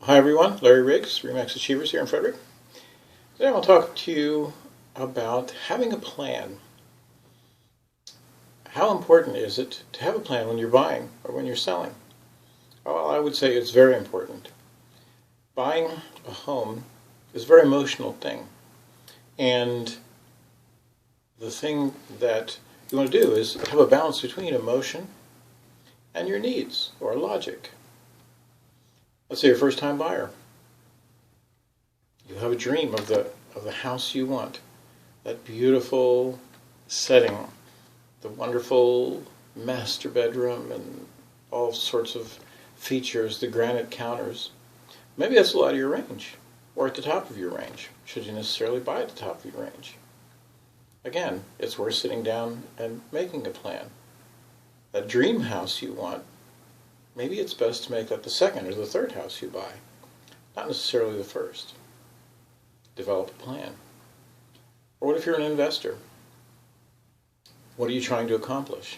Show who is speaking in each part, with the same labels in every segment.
Speaker 1: Hi everyone, Larry Riggs, Remax Achievers here in Frederick. Today I want to talk to you about having a plan. How important is it to have a plan when you're buying or when you're selling? Well, I would say it's very important. Buying a home is a very emotional thing. And the thing that you want to do is have a balance between emotion and your needs or logic. Let's say you're a first-time buyer. You have a dream of the house you want, that beautiful setting, the wonderful master bedroom and all sorts of features, the granite counters. Maybe that's a lot of your range, or at the top of your range. Should you necessarily buy at the top of your range? Again, it's worth sitting down and making a plan. That dream house you want, maybe it's best to make that the second or the third house you buy, not necessarily the first. Develop a plan. Or what if you're an investor? What are you trying to accomplish?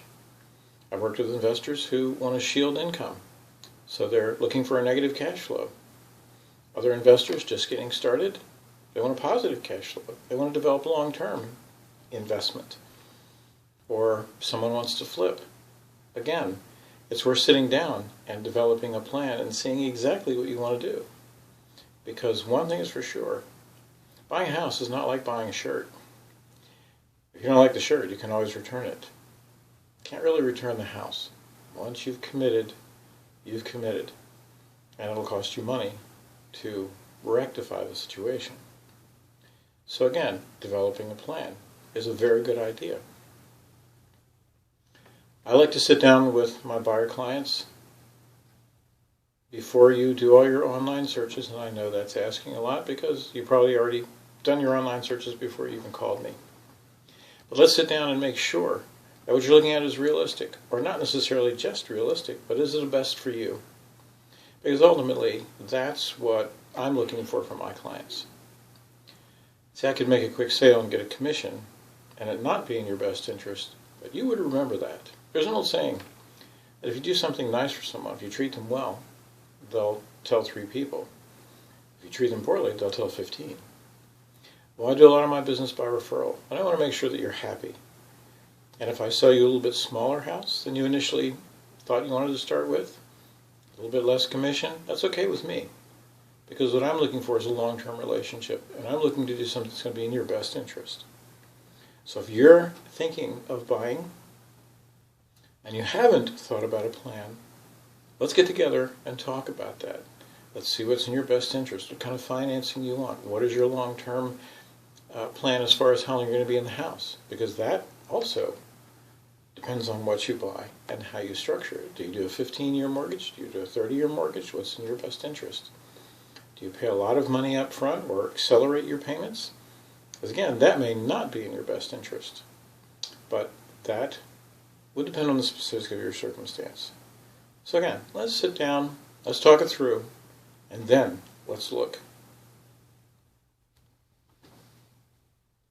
Speaker 1: I've worked with investors who want to shield income, so they're looking for a negative cash flow. Other investors just getting started, they want a positive cash flow. They want to develop a long-term investment. Or someone wants to flip. Again, it's worth sitting down and developing a plan and seeing exactly what you want to do. Because one thing is for sure, buying a house is not like buying a shirt. If you don't like the shirt, you can always return it. You can't really return the house. Once you've committed, you've committed. And it'll cost you money to rectify the situation. So again, developing a plan is a very good idea. I like to sit down with my buyer clients before you do all your online searches, and I know that's asking a lot because you probably already done your online searches before you even called me. But let's sit down and make sure that what you're looking at is realistic, or not necessarily just realistic, but is it the best for you? Because ultimately, that's what I'm looking for from my clients. See, I could make a quick sale and get a commission, and it not be in your best interest, but you would remember that. There's an old saying that if you do something nice for someone, if you treat them well, they'll tell 3 people. If you treat them poorly, they'll tell 15. Well, I do a lot of my business by referral, and I want to make sure that you're happy. And if I sell you a little bit smaller house than you initially thought you wanted to start with, a little bit less commission, that's okay with me. Because what I'm looking for is a long-term relationship, and I'm looking to do something that's going to be in your best interest. So if you're thinking of buying, and you haven't thought about a plan, let's get together and talk about that. Let's see what's in your best interest, what kind of financing you want, what is your long-term plan as far as how long you're going to be in the house, because that also depends on what you buy and how you structure it. Do you do a 15-year mortgage? Do you do a 30-year mortgage? What's in your best interest? Do you pay a lot of money up front or accelerate your payments? Because again, that may not be in your best interest, but that would depend on the specifics of your circumstance. So again, let's sit down, let's talk it through, and then let's look